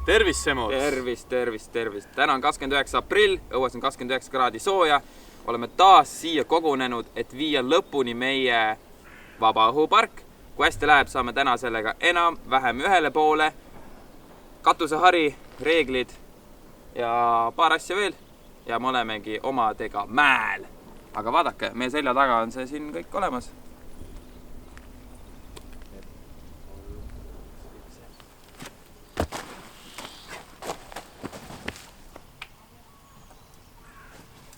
Tervist, Semos! Tervist! Täna on 29. aprill, õues on 29 kraadi sooja. Oleme taas siia kogunenud, et viia lõpuni meie vabaõhupark. Kui hästi läheb, saame täna sellega enam-vähem ühele poole. Katusehari, reeglid ja paar asja veel. Ja me olemegi omadega mäel. Aga vaadake, meie selja taga on see siin kõik olemas.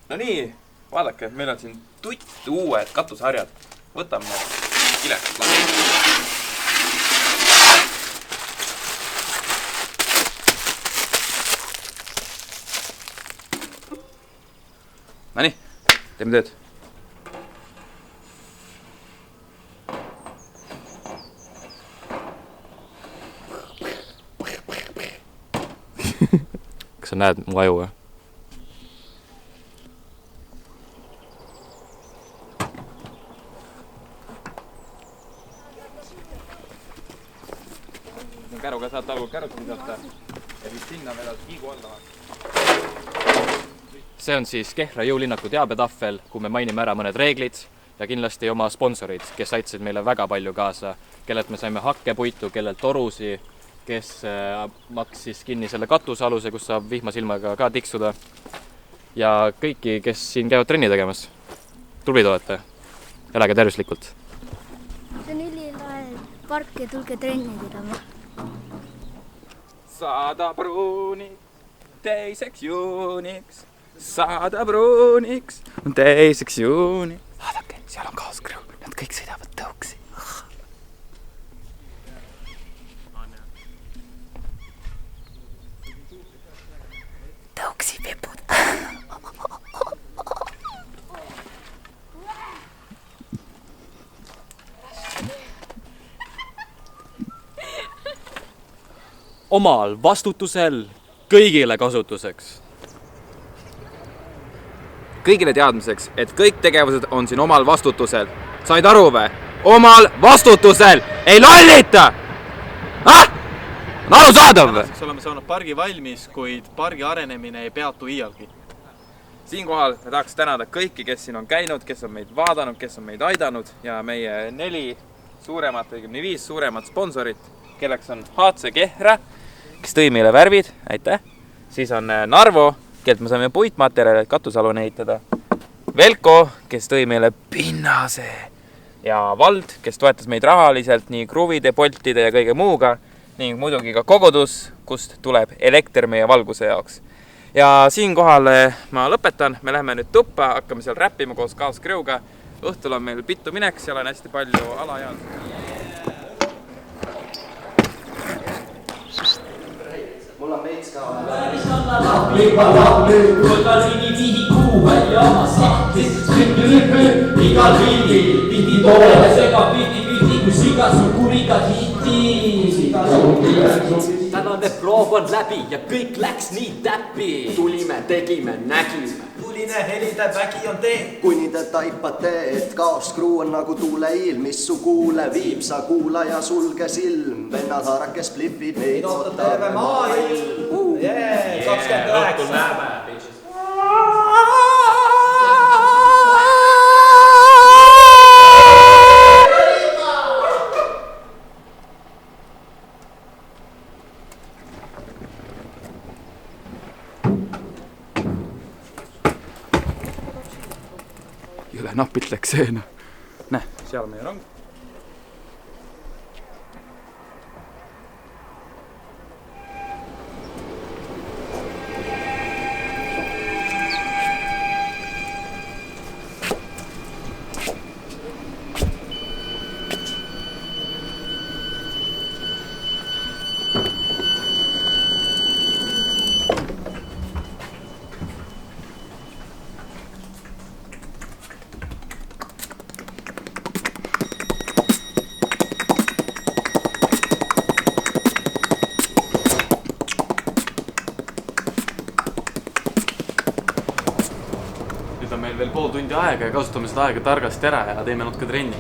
No nii, vaadake, meil on siin tutt uued katusharjad. Võtame need kilekad lahti. No nii, teeme tööd. Kas sa näed mu aju, või? Käruga saate algul kärut visata ja siis sinna vedad kiigu alla. See on siis Kehra jõulinnaku teabetahvel, kui me mainime ära mõned reeglid ja kindlasti oma sponsorid, kes aitasid meile väga palju kaasa, kellelt me saime hakkepuitu, kellelt torusi, kes maksis kinni selle katusaluse, kus saab vihmasilmaga ka tiksuda ja kõiki, kes siin käivad trenni tegemas. Tublid olete. Elage tervislikult. See on ülilae park ja tulge trenni tegema. 100 pruuniks, teiseks juuniks. 100 pruuniks, teiseks juuniks. Vaadake, seal on kaaskrõu. Nad kõik sõidavad tõuksi. Tõuksi pipud. Omal vastutusel, kõigile kasutuseks. Kõigile teadmiseks, et kõik tegevused on siin omal vastutusel. Said aru või? Omal vastutusel! Ei lollita! On aru saadav või? Oleme saanud pargi valmis, kuid pargi arenemine ei peatu iialgi. Siinkohal me tahaks tänada kõiki, kes siin on käinud, kes on meid vaadanud, kes on meid aidanud ja meie 4 suuremat, 5 suuremat sponsorit, kelleks on HC Kehra, kes tõi meile värvid, aitäh. Siis on Narvo, kelt me saime puitmaterjali, et katusalune ehitada. Velko, kes tõi meile pinnase. Ja Vald, kes toetas meid rahaliselt nii kruvide, poltide ja kõige muuga. Ning muidugi ka kogudus, kust tuleb elekter meie valguse jaoks. Ja siinkohal ma lõpetan. Me läheme nüüd tuppa, hakkame seal räppima koos kaaskrõuga. Õhtul on meil pittu minek, seal on hästi palju alajaad. Mul on meits ka Võta riigi kuu välja oma sahtis Igal pildil, pidi toole Sega pidi, kui siga su kuriga hiti Tänane proov on läbi ja kõik läks nii täppi Tulime, tegime, nägime Tuline helide vägi on tee Kuni te taipate, et kaoskruu on nagu tuuleilm Mis su kuule viib, sa kuulaja sulge silm Vennad haarakes plipid, meid ootab terve maailm 29 näeme Jõle napilt läks seena. Näe, seal on meie rong. Nüüd on meil veel pool tundi aega ja kasutame seda aega targasti ära ja teeme natuke trenni.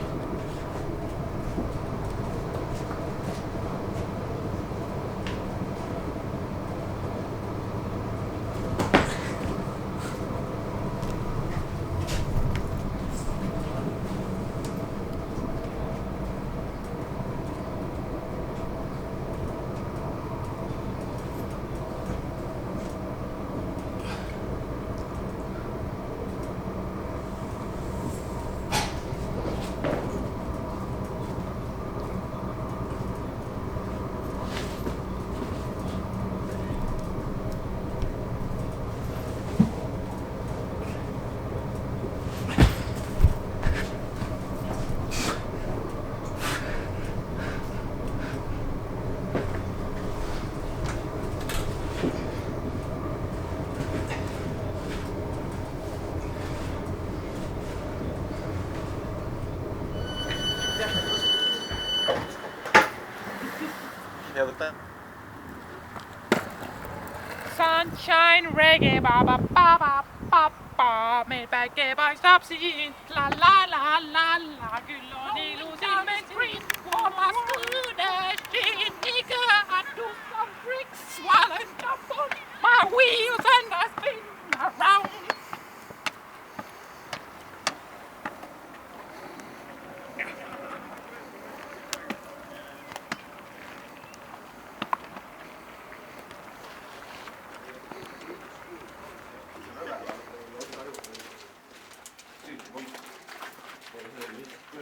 ja võta. Sunshine reggae baba baba papa, meil päike paistab sind, la la la la la, küll on ilus ilmest green, kolmas kõõdestin, iga do some tricks while I jump on my wheels and I spin around.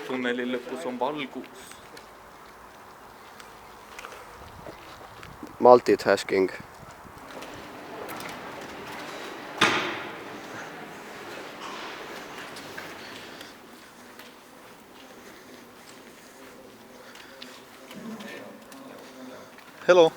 Tunneli lõpus on valgus. Multitasking. Hello.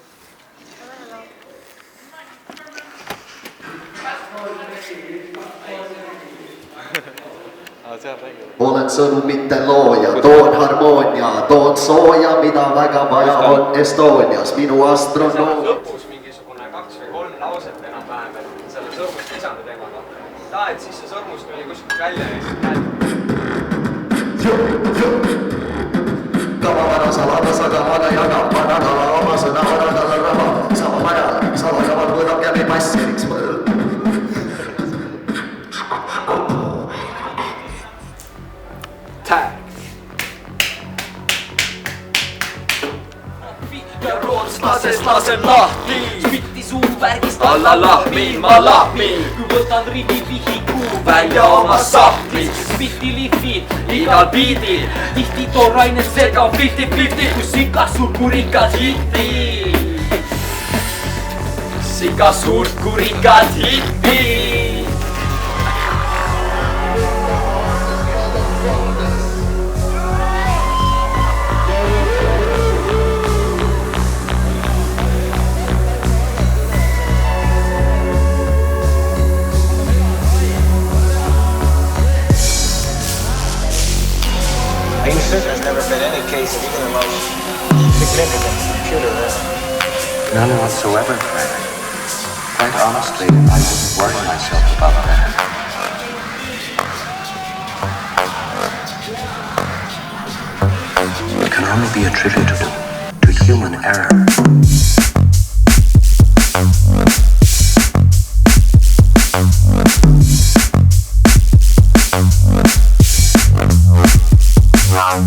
Olen sõnumite looja, toon harmoonia, toon sooja, mida väga vaja on Estonias, minu astronoom. Lõpus mingisugune 2 või 3 lauset enam-vähem, et selle sõrmust lisanda teemaga. Et siis see sõrmus tuli kuskilt välja ja siis Kavavara saladas, aga maga jagab, vanakala oma sõna, vanakala raba, sama majal, salakaval võõrab ja meil massiriks mõõl. Lasen lahti, spitti suuvärgist alla lahmi, ma lahmi. Kui võtan rivi vihiku välja oma sahtli, spitti lihvid igal biidil, tihti tooraines sega 50-50, kui sika suur kurikad hitti. Sika suur kurikad hitti. There's never been any case of even the most significant computer error. None whatsoever, Fred. Quite honestly, I wouldn't worry myself about that. It can only be attributed to human error. Round.